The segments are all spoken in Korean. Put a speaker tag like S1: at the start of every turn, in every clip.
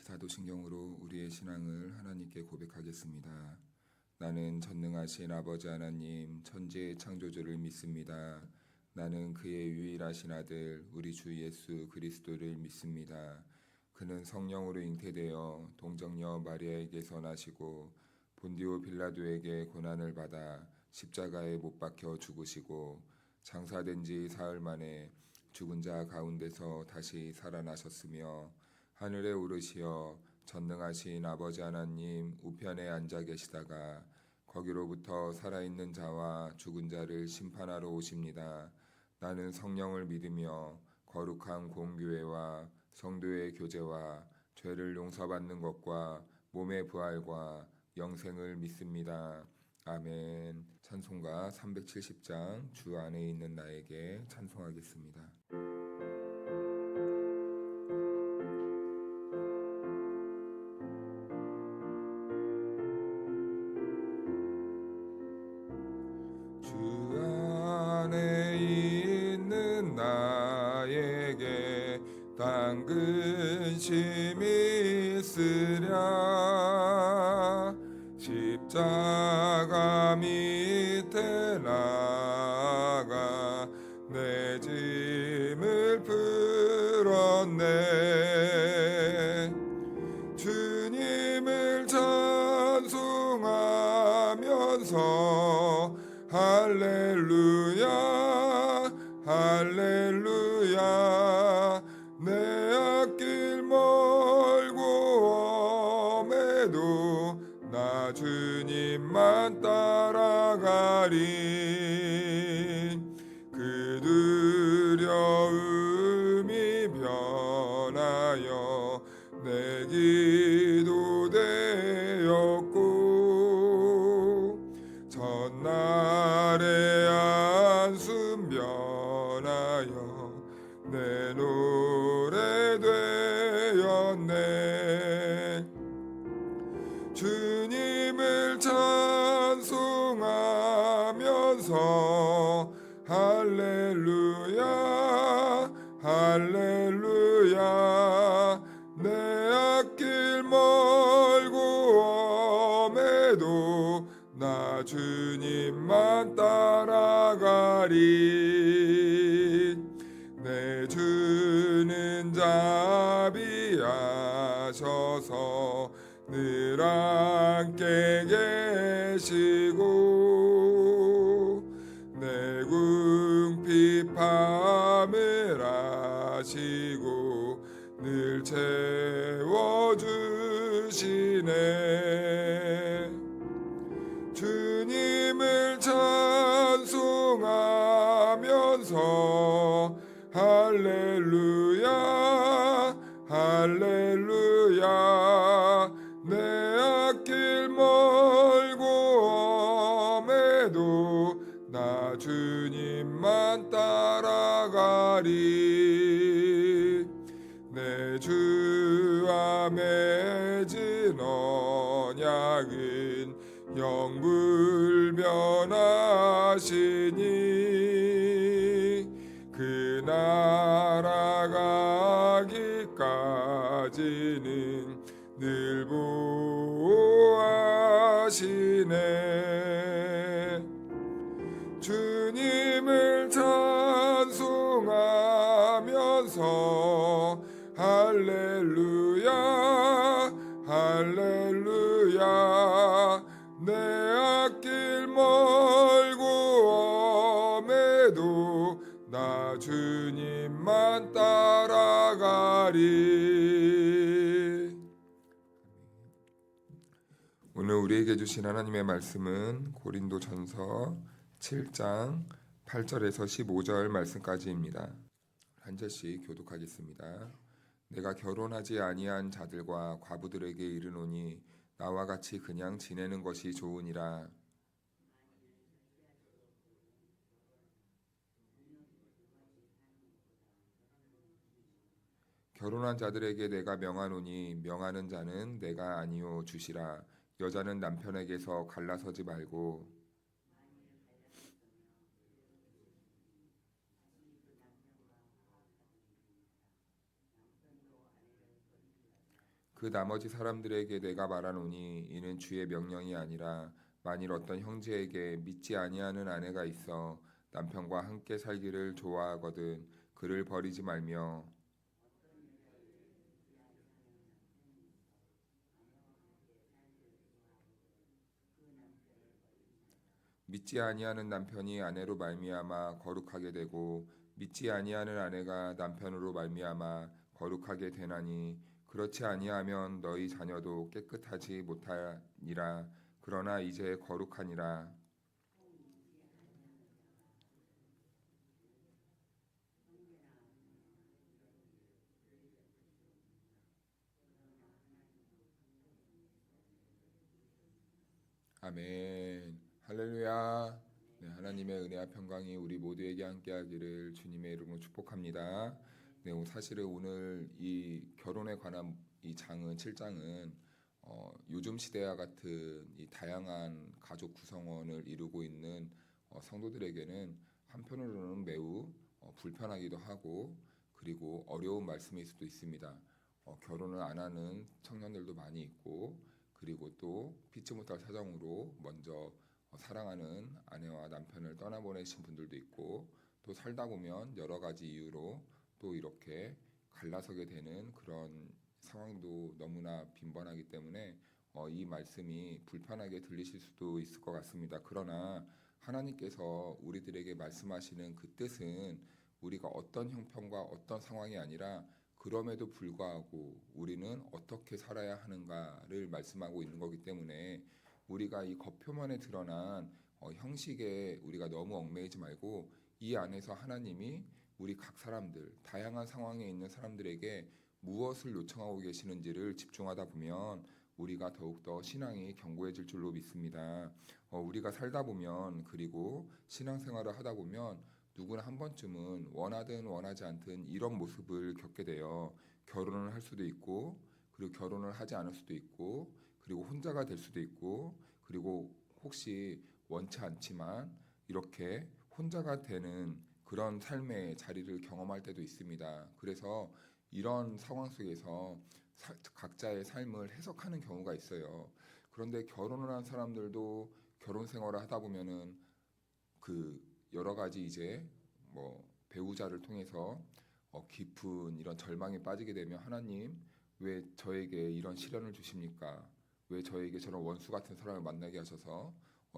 S1: 사도신경으로 우리의 신앙을 하나님께 고백하겠습니다. 나는 전능하신 아버지 하나님 천지의 창조주를 믿습니다. 나는 그의 유일하신 아들 우리 주 예수 그리스도를 믿습니다. 그는 성령으로 잉태되어 동정녀 마리아에게서 나시고 본디오 빌라도에게 고난을 받아 십자가에 못 박혀 죽으시고 장사된 지 사흘 만에 죽은 자 가운데서 다시 살아나셨으며 하늘에 오르시어 전능하신 아버지 하나님 우편에 앉아 계시다가 거기로부터 살아있는 자와 죽은 자를 심판하러 오십니다. 나는 성령을 믿으며 거룩한 공교회와 성도의 교제와 죄를 용서받는 것과 몸의 부활과 영생을 믿습니다. 아멘. 찬송가 370장 주 안에 있는 나에게 찬송하겠습니다. 주 안에 있는 나에게 단 근심이 있으랴 십자가 밑에 나가 내 짐을 풀었네. 주님을 찬송하면서 할렐루야 할렐루야 내 앞길 멀고 엄해도 나 주님만 따라가리. 그 두려움이 변하여 내 기도 되었고 전날의 한숨 변하여 내 노래 되었네. 주님을 찬송하면서 할렐루야 할렐루야 내 앞길 멀고 엄해도 나 주님만 따라가리. 내 주는 자비하셔서 늘 함께 계시고 내 궁핍함을 아시고 늘 채워주시네. 주님을 찬송하면서 할렐루야 할렐루야 내 앞길 멀고 엄해도 나 주님만 따라가리. 내 주와 맺은 언약은 영불변하시니 그 나라 가기까지는 늘 보호하시네. 주님을 찬송하면서 할렐루야 할렐루야 내 앞길 멀고 엄해도 나 주님만 따라가리. 오늘 우리에게 주신 하나님의 말씀은 고린도전서 7장 8절에서 15절 말씀까지입니다. 한 절씩 교독하겠습니다. 내가 결혼하지 아니한 자들과 과부들에게 이르노니 나와 같이 그냥 지내는 것이 좋으니라. 결혼한 자들에게 내가 명하노니 명하는 자는 내가 아니요 주시라. 여자는 남편에게서 갈라서지 말고 그 나머지 사람들에게 내가 말하노니 이는 주의 명령이 아니라 만일 어떤 형제에게 믿지 아니하는 아내가 있어 남편과 함께 살기를 좋아하거든 그를 버리지 말며 믿지 아니하는 남편이 아내로 말미암아 거룩하게 되고 믿지 아니하는 아내가 남편으로 말미암아 거룩하게 되나니 그렇지 아니하면 너희 자녀도 깨끗하지 못하니라 그러나 이제 거룩하니라. 아멘. 할렐루야. 네, 하나님의 은혜와 평강이 우리 모두에게 함께하기를 주님의 이름으로 축복합니다. 네, 사실은 오늘 이 결혼에 관한 이 장은 7장은 요즘 시대와 같은 이 다양한 가족 구성원을 이루고 있는 성도들에게는 한편으로는 매우 불편하기도 하고 그리고 어려운 말씀일 수도 있습니다. 결혼을 안 하는 청년들도 많이 있고 그리고 또 피치 못할 사정으로 먼저 사랑하는 아내와 남편을 떠나보내신 분들도 있고 또 살다 보면 여러 가지 이유로 또 이렇게 갈라서게 되는 그런 상황도 너무나 빈번하기 때문에 이 말씀이 불편하게 들리실 수도 있을 것 같습니다. 그러나 하나님께서 우리들에게 말씀하시는 그 뜻은 우리가 어떤 형편과 어떤 상황이 아니라 그럼에도 불구하고 우리는 어떻게 살아야 하는가를 말씀하고 있는 거기 때문에 우리가 이 겉표면에 드러난 형식에 우리가 너무 얽매이지 말고 이 안에서 하나님이 우리 각 사람들 다양한 상황에 있는 사람들에게 무엇을 요청하고 계시는지를 집중하다 보면 우리가 더욱더 신앙이 견고해질 줄로 믿습니다. 우리가 살다 보면 그리고 신앙생활을 하다 보면 누구나 한 번쯤은 원하든 원하지 않든 이런 모습을 겪게 돼요. 결혼을 할 수도 있고 그리고 결혼을 하지 않을 수도 있고 그리고 혼자가 될 수도 있고 그리고 혹시 원치 않지만 이렇게 혼자가 되는 그런 삶의 자리를 경험할 때도 있습니다. 그래서 이런 상황 속에서 각자의 삶을 해석하는 경우가 있어요. 그런데 결혼을 한 사람들도 결혼 생활을 하다 보면은 그 여러 가지 이제 뭐 배우자를 통해서 깊은 이런 절망에 빠지게 되면 하나님 왜 저에게 이런 시련을 주십니까? 왜 저에게 저런 원수 같은 사람을 만나게 하셔서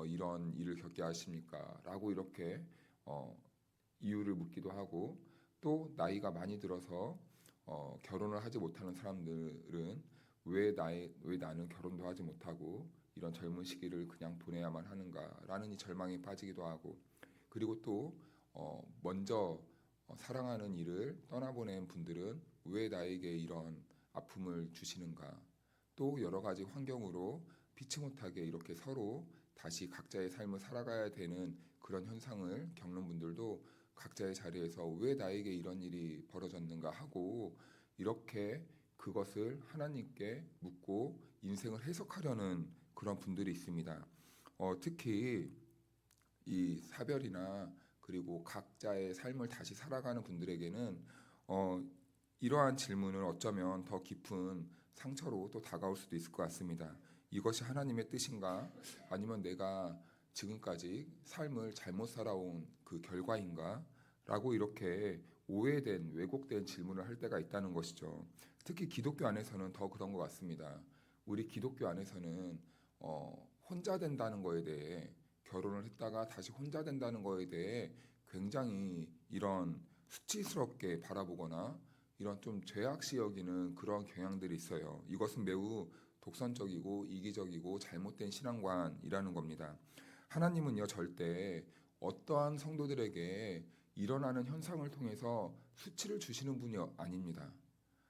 S1: 이런 일을 겪게 하십니까? 라고 이렇게 어, 이유를 묻기도 하고 또 나이가 많이 들어서 결혼을 하지 못하는 사람들은 왜 나는 결혼도 하지 못하고 이런 젊은 시기를 그냥 보내야만 하는가라는 이 절망에 빠지기도 하고 그리고 또 먼저 사랑하는 이를 떠나보낸 분들은 왜 나에게 이런 아픔을 주시는가 또 여러 가지 환경으로 피치 못하게 이렇게 서로 다시 각자의 삶을 살아가야 되는 그런 현상을 겪는 분들도 각자의 자리에서 왜 나에게 이런 일이 벌어졌는가 하고 이렇게 그것을 하나님께 묻고 인생을 해석하려는 그런 분들이 있습니다. 특히 이 사별이나 그리고 각자의 삶을 다시 살아가는 분들에게는 어, 이러한 질문을 어쩌면 더 깊은 상처로 또 다가올 수도 있을 것 같습니다. 이것이 하나님의 뜻인가? 아니면 내가 지금까지 삶을 잘못 살아온 그 결과인가? 라고 이렇게 오해된, 왜곡된 질문을 할 때가 있다는 것이죠. 특히 기독교 안에서는 더 그런 것 같습니다. 우리 기독교 안에서는 혼자 된다는 거에 대해 결혼을 했다가 다시 혼자 된다는 거에 대해 굉장히 이런 수치스럽게 바라보거나 이런 좀 죄악시 여기는 그런 경향들이 있어요. 이것은 매우 독선적이고 이기적이고 잘못된 신앙관이라는 겁니다. 하나님은요 절대 어떠한 성도들에게 일어나는 현상을 통해서 수치를 주시는 분이 아닙니다.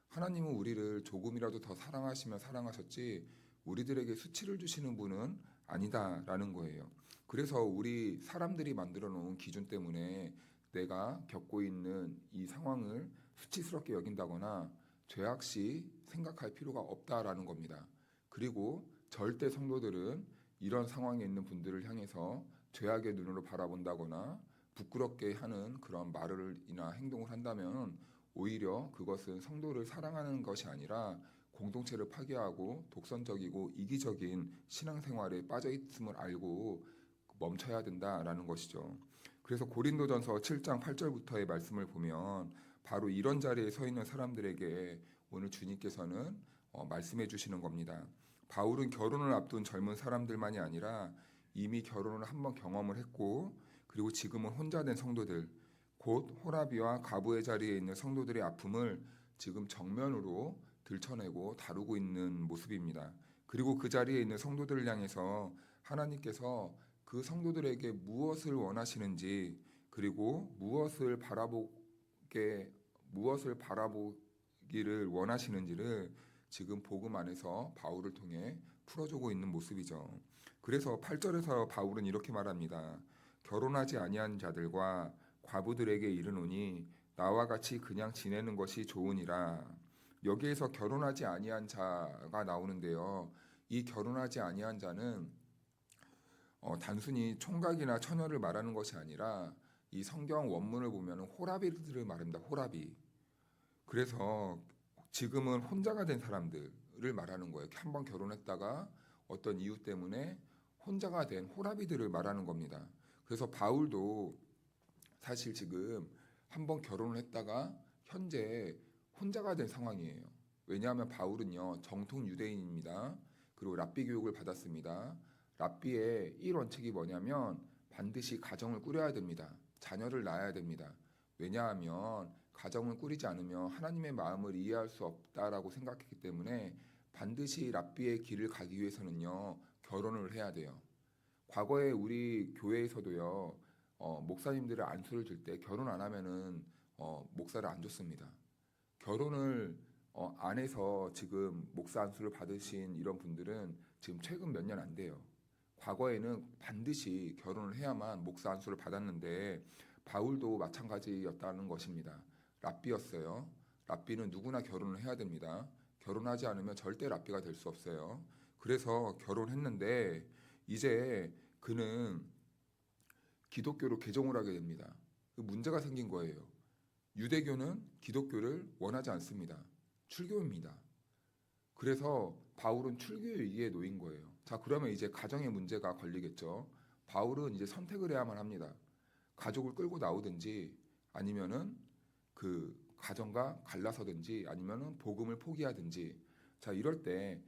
S1: 하나님은 우리를 조금이라도 더 사랑하시며 사랑하셨지 우리들에게 수치를 주시는 분은 아니다라는 거예요. 그래서 우리 사람들이 만들어 놓은 기준 때문에 내가 겪고 있는 이 상황을 수치스럽게 여긴다거나 죄악시 생각할 필요가 없다라는 겁니다. 그리고 절대 성도들은 이런 상황에 있는 분들을 향해서 죄악의 눈으로 바라본다거나 부끄럽게 하는 그런 말을이나 행동을 한다면 오히려 그것은 성도를 사랑하는 것이 아니라 공동체를 파괴하고 독선적이고 이기적인 신앙생활에 빠져 있음을 알고 멈춰야 된다라는 것이죠. 그래서 고린도전서 7장 8절부터의 말씀을 보면 바로 이런 자리에 서 있는 사람들에게 오늘 주님께서는 말씀해 주시는 겁니다. 바울은 결혼을 앞둔 젊은 사람들만이 아니라 이미 결혼을 한번 경험을 했고 그리고 지금은 혼자 된 성도들, 곧 호라비와 가부의 자리에 있는 성도들의 아픔을 지금 정면으로 들춰내고 다루고 있는 모습입니다. 그리고 그 자리에 있는 성도들을 향해서 하나님께서 그 성도들에게 무엇을 원하시는지 그리고 무엇을 바라보기를 원하시는지를 지금 복음 안에서 바울을 통해 풀어주고 있는 모습이죠. 그래서 8절에서 바울은 이렇게 말합니다. 결혼하지 아니한 자들과 과부들에게 이르노니 나와 같이 그냥 지내는 것이 좋으니라. 여기에서 결혼하지 아니한 자가 나오는데요. 이 결혼하지 아니한 자는 단순히 총각이나 처녀를 말하는 것이 아니라 이 성경 원문을 보면 호라비들을 말합니다. 호라비. 그래서 지금은 혼자가 된 사람들을 말하는 거예요. 한번 결혼했다가 어떤 이유 때문에 혼자가 된 호라비들을 말하는 겁니다. 그래서 바울도 사실 지금 한번 결혼을 했다가 현재 혼자가 된 상황이에요. 왜냐하면 바울은요 정통 유대인입니다. 그리고 랍비 교육을 받았습니다. 랍비의 1원칙이 뭐냐면 반드시 가정을 꾸려야 됩니다. 자녀를 낳아야 됩니다. 왜냐하면 가정을 꾸리지 않으면 하나님의 마음을 이해할 수 없다라고 생각했기 때문에 반드시 랍비의 길을 가기 위해서는요 결혼을 해야 돼요. 과거에 우리 교회에서도요 목사님들의 안수를 줄 때 결혼 안 하면은 목사를 안 줬습니다. 결혼을 안 해서 지금 목사 안수를 받으신 이런 분들은 지금 최근 몇 년 안 돼요. 과거에는 반드시 결혼을 해야만 목사 안수를 받았는데 바울도 마찬가지였다는 것입니다. 랍비였어요. 랍비는 누구나 결혼을 해야 됩니다. 결혼하지 않으면 절대 랍비가 될 수 없어요. 그래서 결혼했는데 이제 그는 기독교로 개종을 하게 됩니다. 문제가 생긴 거예요. 유대교는 기독교를 원하지 않습니다. 출교입니다. 그래서 바울은 출교의 위기에 놓인 거예요. 자, 그러면 이제 가정의 문제가 걸리겠죠. 바울은 이제 선택을 해야만 합니다. 가족을 끌고 나오든지 아니면은 그 가정과 갈라서든지 아니면은 복음을 포기하든지. 자, 이럴 때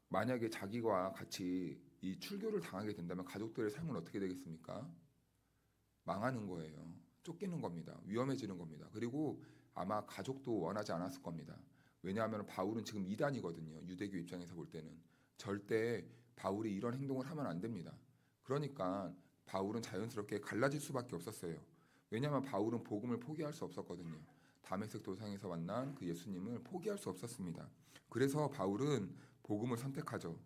S1: 만약에 자기와 같이 이 출교를 당하게 된다면 가족들의 삶은 어떻게 되겠습니까? 망하는 거예요. 쫓기는 겁니다. 위험해지는 겁니다. 그리고 아마 가족도 원하지 않았을 겁니다. 왜냐하면 바울은 지금 이단이거든요. 유대교 입장에서 볼 때는 절대 바울이 이런 행동을 하면 안 됩니다. 그러니까 바울은 자연스럽게 갈라질 수밖에 없었어요. 왜냐하면 바울은 복음을 포기할 수 없었거든요. 다메섹 도상에서 만난 그 예수님을 포기할 수 없었습니다. 그래서 바울은 복음을 선택하죠.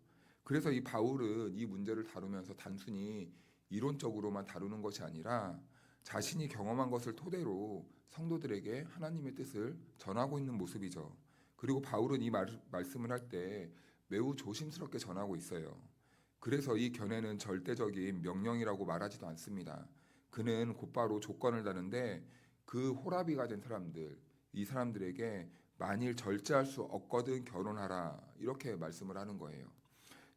S1: 그래서 이 바울은 이 문제를 다루면서 단순히 이론적으로만 다루는 것이 아니라 자신이 경험한 것을 토대로 성도들에게 하나님의 뜻을 전하고 있는 모습이죠. 그리고 바울은 이 말씀을 할 때 매우 조심스럽게 전하고 있어요. 그래서 이 견해는 절대적인 명령이라고 말하지도 않습니다. 그는 곧바로 조건을 다는데 그 호라비가 된 사람들, 이 사람들에게 만일 절제할 수 없거든 결혼하라 이렇게 말씀을 하는 거예요.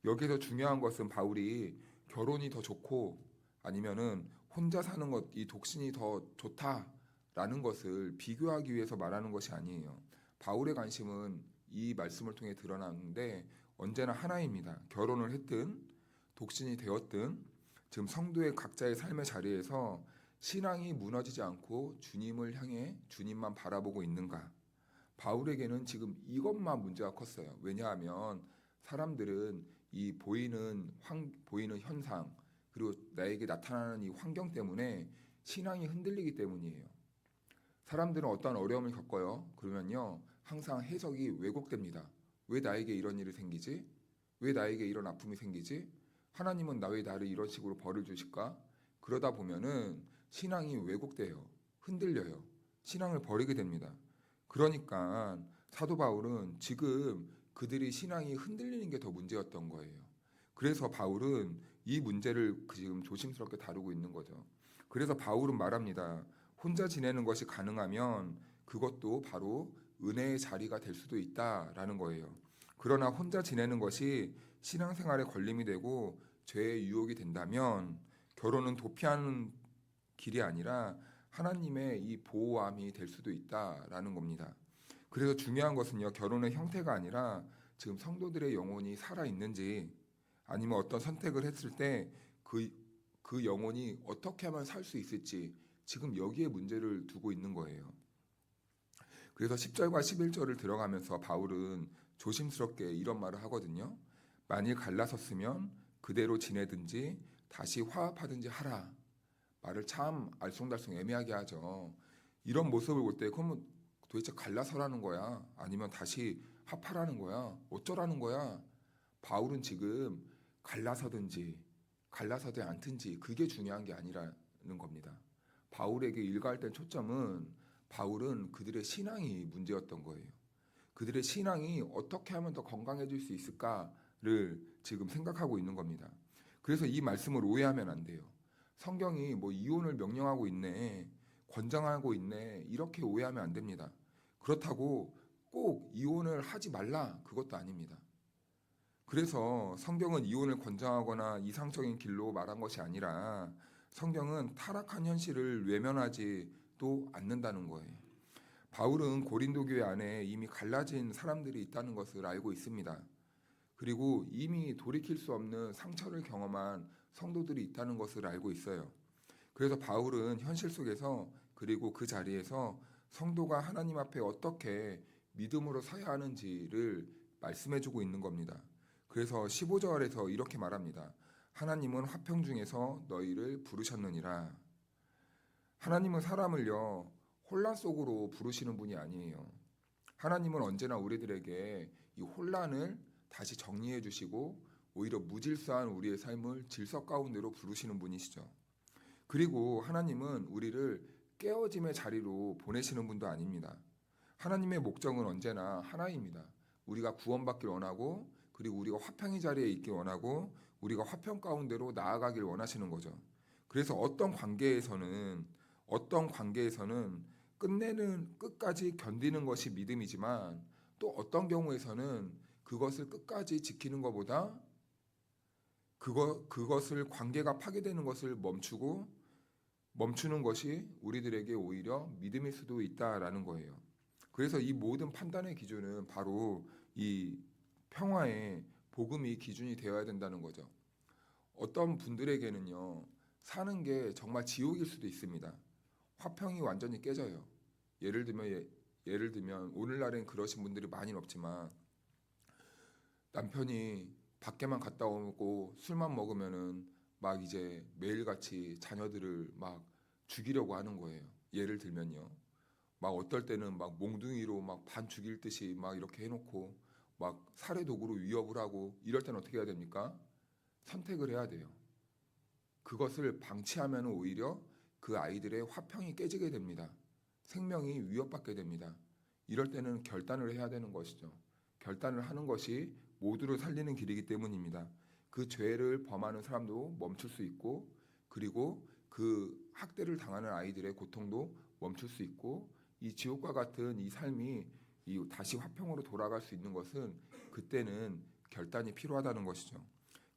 S1: 여기서 중요한 것은 바울이 결혼이 더 좋고 아니면은 혼자 사는 것, 이 독신이 더 좋다라는 것을 비교하기 위해서 말하는 것이 아니에요. 바울의 관심은 이 말씀을 통해 드러나는데 언제나 하나입니다. 결혼을 했든 독신이 되었든 지금 성도의 각자의 삶의 자리에서 신앙이 무너지지 않고 주님을 향해 주님만 바라보고 있는가? 바울에게는 지금 이것만 문제가 컸어요. 왜냐하면 사람들은 이 보이는 현상 그리고 나에게 나타나는 이 환경 때문에 신앙이 흔들리기 때문이에요. 사람들은 어떤 어려움을 겪어요. 그러면요 항상 해석이 왜곡됩니다. 왜 나에게 이런 일이 생기지? 왜 나에게 이런 아픔이 생기지? 하나님은 왜 나를 이런 식으로 벌을 주실까? 그러다 보면은 신앙이 왜곡돼요. 흔들려요. 신앙을 버리게 됩니다. 그러니까 사도 바울은 지금 그들이 신앙이 흔들리는 게 더 문제였던 거예요. 그래서 바울은 이 문제를 지금 조심스럽게 다루고 있는 거죠. 그래서 바울은 말합니다. 혼자 지내는 것이 가능하면 그것도 바로 은혜의 자리가 될 수도 있다라는 거예요. 그러나 혼자 지내는 것이 신앙생활에 걸림이 되고 죄의 유혹이 된다면 결혼은 도피하는 길이 아니라 하나님의 이 보호함이 될 수도 있다라는 겁니다. 그래서 중요한 것은요, 결혼의 형태가 아니라 지금 성도들의 영혼이 살아 있는지, 아니면 어떤 선택을 했을 때 그 영혼이 어떻게 하면 살 수 있을지, 지금 여기에 문제를 두고 있는 거예요. 그래서 10절과 11절을 들어가면서 바울은 조심스럽게 이런 말을 하거든요. 만일 갈라섰으면 그대로 지내든지 다시 화합하든지 하라. 말을 참 알쏭달쏭 애매하게 하죠. 이런 모습을 볼 때 그러면 도대체 갈라서라는 거야? 아니면 다시 합하라는 거야? 어쩌라는 거야? 바울은 지금 갈라서든지 갈라서지 않든지 그게 중요한 게 아니라는 겁니다. 바울에게 일가할 초점은 바울은 그들의 신앙이 문제였던 거예요. 그들의 신앙이 어떻게 하면 더 건강해질 수 있을까를 지금 생각하고 있는 겁니다. 그래서 이 말씀을 오해하면 안 돼요. 성경이 뭐 이혼을 명령하고 있네, 권장하고 있네, 이렇게 오해하면 안 됩니다. 그렇다고 꼭 이혼을 하지 말라, 그것도 아닙니다. 그래서 성경은 이혼을 권장하거나 이상적인 길로 말한 것이 아니라 성경은 타락한 현실을 외면하지도 않는다는 거예요. 바울은 고린도 교회 안에 이미 갈라진 사람들이 있다는 것을 알고 있습니다. 그리고 이미 돌이킬 수 없는 상처를 경험한 성도들이 있다는 것을 알고 있어요. 그래서 바울은 현실 속에서 그리고 그 자리에서 성도가 하나님 앞에 어떻게 믿음으로 서야 하는지를 말씀해주고 있는 겁니다. 그래서 15절에서 이렇게 말합니다. 하나님은 화평 중에서 너희를 부르셨느니라. 하나님은 사람을요, 혼란 속으로 부르시는 분이 아니에요. 하나님은 언제나 우리들에게 이 혼란을 다시 정리해 주시고 오히려 무질서한 우리의 삶을 질서 가운데로 부르시는 분이시죠. 그리고 하나님은 우리를 깨어짐의 자리로 보내시는 분도 아닙니다. 하나님의 목적은 언제나 하나입니다. 우리가 구원받길 원하고, 그리고 우리가 화평의 자리에 있길 원하고, 우리가 화평 가운데로 나아가길 원하시는 거죠. 그래서 어떤 관계에서는 끝까지 견디는 것이 믿음이지만, 또 어떤 경우에서는 그것을 끝까지 지키는 것보다 그것을 관계가 파괴되는 것을 멈추는 것이 우리들에게 오히려 믿음일 수도 있다라는 거예요. 그래서 이 모든 판단의 기준은 바로 이 평화의 복음이 기준이 되어야 된다는 거죠. 어떤 분들에게는요, 사는 게 정말 지옥일 수도 있습니다. 화평이 완전히 깨져요. 예를 들면 오늘날엔 그러신 분들이 많이 없지만, 남편이 밖에만 갔다 오고 술만 먹으면은 막 이제 매일같이 자녀들을 막 죽이려고 하는 거예요. 예를 들면요. 막 어떨 때는 막 몽둥이로 막 반 죽일 듯이 막 이렇게 해놓고 막 살해 도구로 위협을 하고, 이럴 때는 어떻게 해야 됩니까? 선택을 해야 돼요. 그것을 방치하면 오히려 그 아이들의 화평이 깨지게 됩니다. 생명이 위협받게 됩니다. 이럴 때는 결단을 해야 되는 것이죠. 결단을 하는 것이 모두를 살리는 길이기 때문입니다. 그 죄를 범하는 사람도 멈출 수 있고, 그리고 그 학대를 당하는 아이들의 고통도 멈출 수 있고, 이 지옥과 같은 이 삶이 다시 화평으로 돌아갈 수 있는 것은 그때는 결단이 필요하다는 것이죠.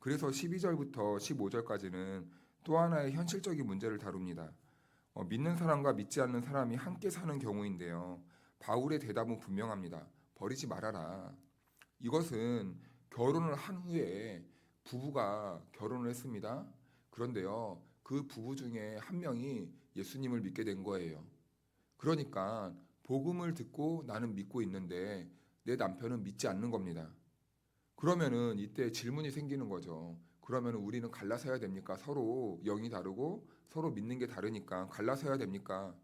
S1: 그래서 12절부터 15절까지는 또 하나의 현실적인 문제를 다룹니다. 믿는 사람과 믿지 않는 사람이 함께 사는 경우인데요. 바울의 대답은 분명합니다. 버리지 말아라. 이것은 결혼을 한 후에 부부가 결혼을 했습니다. 그런데요, 그 부부 중에 한 명이 예수님을 믿게 된 거예요. 그러니까 복음을 듣고 나는 믿고 있는데 내 남편은 믿지 않는 겁니다. 그러면은 이때 질문이 생기는 거죠. 그러면 우리는 갈라서야 됩니까? 서로 영이 다르고 서로 믿는 게 다르니까 갈라서야 됩니까?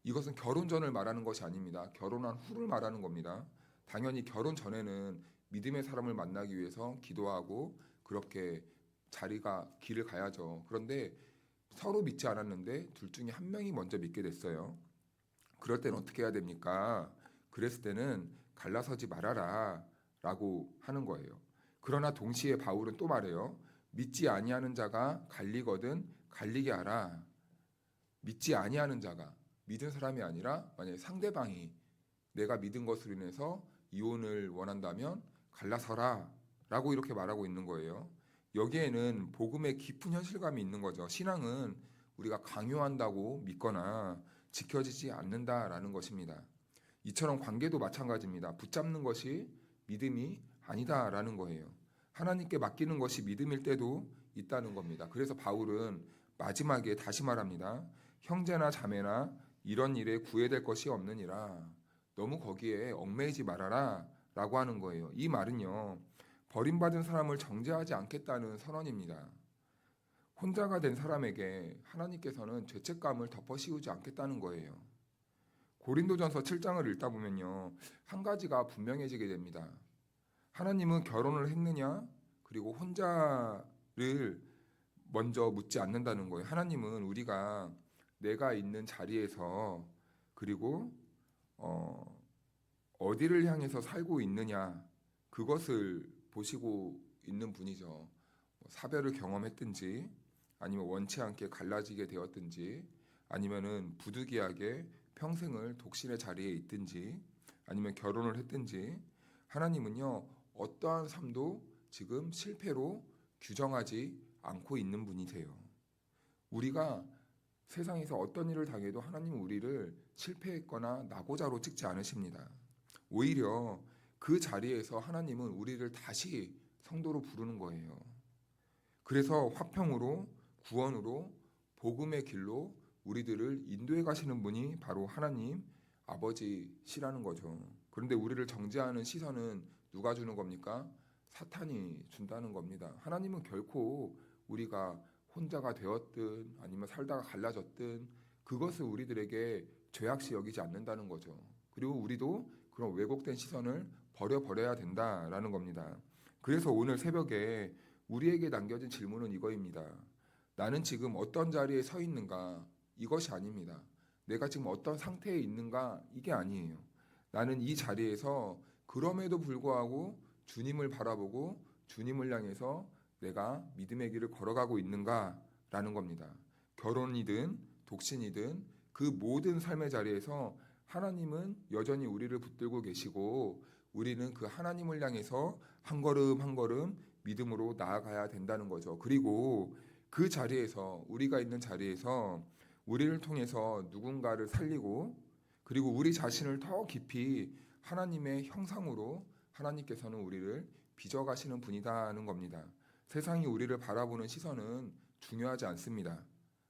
S1: 이것은 결혼 전을 말하는 것이 아닙니다. 결혼한 후를 말하는 겁니다. 당연히 결혼 전에는 믿음의 사람을 만나기 위해서 기도하고 그렇게 길을 가야죠. 그런데 서로 믿지 않았는데 둘 중에 한 명이 먼저 믿게 됐어요. 그럴 때는 어떻게 해야 됩니까? 그랬을 때는 갈라서지 말아라 라고 하는 거예요. 그러나 동시에 바울은 또 말해요. 믿지 아니하는 자가 갈리거든 갈리게 하라. 믿지 아니하는 자가, 믿은 사람이 아니라 만약에 상대방이 내가 믿은 것으로 인해서 이혼을 원한다면 갈라서라 라고 이렇게 말하고 있는 거예요. 여기에는 복음의 깊은 현실감이 있는 거죠. 신앙은 우리가 강요한다고 믿거나 지켜지지 않는다라는 것입니다. 이처럼 관계도 마찬가지입니다. 붙잡는 것이 믿음이 아니다라는 거예요. 하나님께 맡기는 것이 믿음일 때도 있다는 겁니다. 그래서 바울은 마지막에 다시 말합니다. 형제나 자매나 이런 일에 구애될 것이 없느니라. 너무 거기에 얽매이지 말아라 라고 하는 거예요. 이 말은요, 버림받은 사람을 정죄하지 않겠다는 선언입니다. 혼자가 된 사람에게 하나님께서는 죄책감을 덮어씌우지 않겠다는 거예요. 고린도전서 7장을 읽다 보면요, 한 가지가 분명해지게 됩니다. 하나님은 결혼을 했느냐, 그리고 혼자를 먼저 묻지 않는다는 거예요. 하나님은 우리가 내가 있는 자리에서 그리고 어디를 향해서 살고 있느냐, 그것을 보시고 있는 분이죠. 사별을 경험했든지 아니면 원치 않게 갈라지게 되었든지 아니면은 부득이하게 평생을 독신의 자리에 있든지 아니면 결혼을 했든지 하나님은요, 어떠한 삶도 지금 실패로 규정하지 않고 있는 분이세요. 우리가 세상에서 어떤 일을 당해도 하나님은 우리를 실패했거나 낙오자로 찍지 않으십니다. 오히려 그 자리에서 하나님은 우리를 다시 성도로 부르는 거예요. 그래서 화평으로, 구원으로, 복음의 길로 우리들을 인도해 가시는 분이 바로 하나님 아버지시라는 거죠. 그런데 우리를 정죄하는 시선은 누가 주는 겁니까? 사탄이 준다는 겁니다. 하나님은 결코 우리가 혼자가 되었든 아니면 살다가 갈라졌든 그것을 우리들에게 죄악시 여기지 않는다는 거죠. 그리고 우리도 그런 왜곡된 시선을 버려야 된다라는 겁니다. 그래서 오늘 새벽에 우리에게 남겨진 질문은 이거입니다. 나는 지금 어떤 자리에 서 있는가? 이것이 아닙니다. 내가 지금 어떤 상태에 있는가? 이게 아니에요. 나는 이 자리에서 그럼에도 불구하고 주님을 바라보고 주님을 향해서 내가 믿음의 길을 걸어가고 있는가라는 겁니다. 결혼이든 독신이든 그 모든 삶의 자리에서 하나님은 여전히 우리를 붙들고 계시고 우리는 그 하나님을 향해서 한 걸음 한 걸음 믿음으로 나아가야 된다는 거죠. 그리고 그 자리에서 우리가 있는 자리에서 우리를 통해서 누군가를 살리고 그리고 우리 자신을 더 깊이 하나님의 형상으로 하나님께서는 우리를 빚어가시는 분이다는 겁니다. 세상이 우리를 바라보는 시선은 중요하지 않습니다.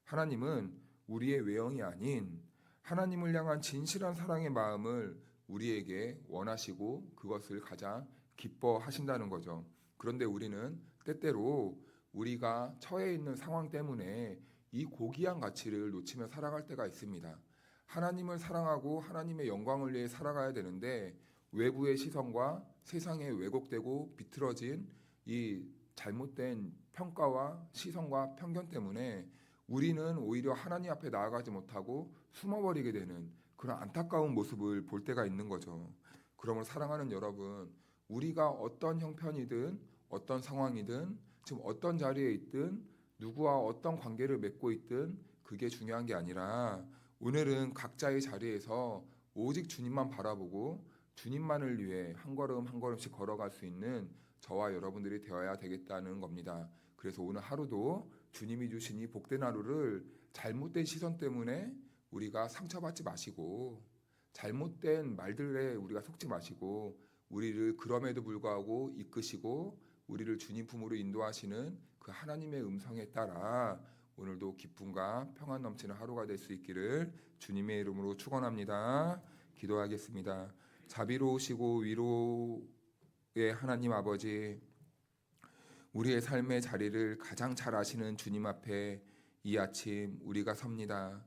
S1: 하나님은 우리의 외형이 아닌 하나님을 향한 진실한 사랑의 마음을 우리에게 원하시고 그것을 가장 기뻐하신다는 거죠. 그런데 우리는 때때로 우리가 처해 있는 상황 때문에 이 고귀한 가치를 놓치며 살아갈 때가 있습니다. 하나님을 사랑하고 하나님의 영광을 위해 살아가야 되는데 외부의 시선과 세상에 왜곡되고 비틀어진 이 잘못된 평가와 시선과 편견 때문에 우리는 오히려 하나님 앞에 나아가지 못하고 숨어버리게 되는 그런 안타까운 모습을 볼 때가 있는 거죠. 그러므로 사랑하는 여러분, 우리가 어떤 형편이든 어떤 상황이든 지금 어떤 자리에 있든 누구와 어떤 관계를 맺고 있든 그게 중요한 게 아니라 오늘은 각자의 자리에서 오직 주님만 바라보고 주님만을 위해 한 걸음 한 걸음씩 걸어갈 수 있는 저와 여러분들이 되어야 되겠다는 겁니다. 그래서 오늘 하루도 주님이 주신 이 복된 하루를 잘못된 시선 때문에 우리가 상처받지 마시고 잘못된 말들에 우리가 속지 마시고 우리를 그럼에도 불구하고 이끄시고 우리를 주님 품으로 인도하시는 그 하나님의 음성에 따라 오늘도 기쁨과 평안 넘치는 하루가 될 수 있기를 주님의 이름으로 축원합니다. 기도하겠습니다. 자비로우시고 위로의 하나님 아버지, 우리의 삶의 자리를 가장 잘 아시는 주님 앞에 이 아침 우리가 섭니다.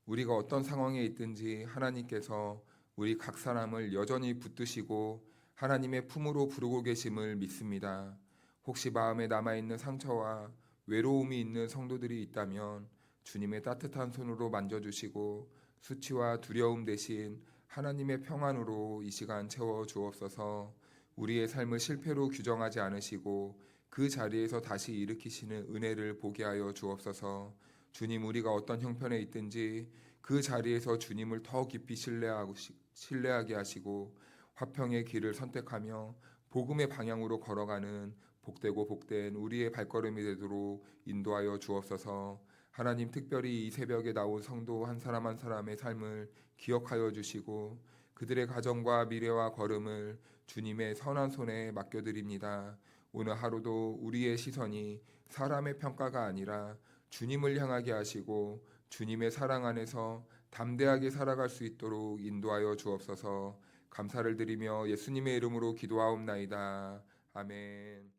S1: 우리가 어떤 상황에 있든지 하나님께서 우리 각 사람을 여전히 붙드시고 하나님의 품으로 부르고 계심을 믿습니다. 혹시 마음에 남아있는 상처와 외로움이 있는 성도들이 있다면 주님의 따뜻한 손으로 만져주시고 수치와 두려움 대신 하나님의 평안으로 이 시간 채워 주옵소서. 우리의 삶을 실패로 규정하지 않으시고 그 자리에서 다시 일으키시는 은혜를 보게 하여 주옵소서. 주님, 우리가 어떤 형편에 있든지 그 자리에서 주님을 더 깊이 신뢰하고 신뢰하게 하시고 화평의 길을 선택하며 복음의 방향으로 걸어가는 복되고 복된 우리의 발걸음이 되도록 인도하여 주옵소서. 하나님, 특별히 이 새벽에 나온 성도 한 사람 한 사람의 삶을 기억하여 주시고 그들의 가정과 미래와 걸음을 주님의 선한 손에 맡겨드립니다. 오늘 하루도 우리의 시선이 사람의 평가가 아니라 주님을 향하게 하시고 주님의 사랑 안에서 담대하게 살아갈 수 있도록 인도하여 주옵소서. 감사를 드리며 예수님의 이름으로 기도하옵나이다. 아멘.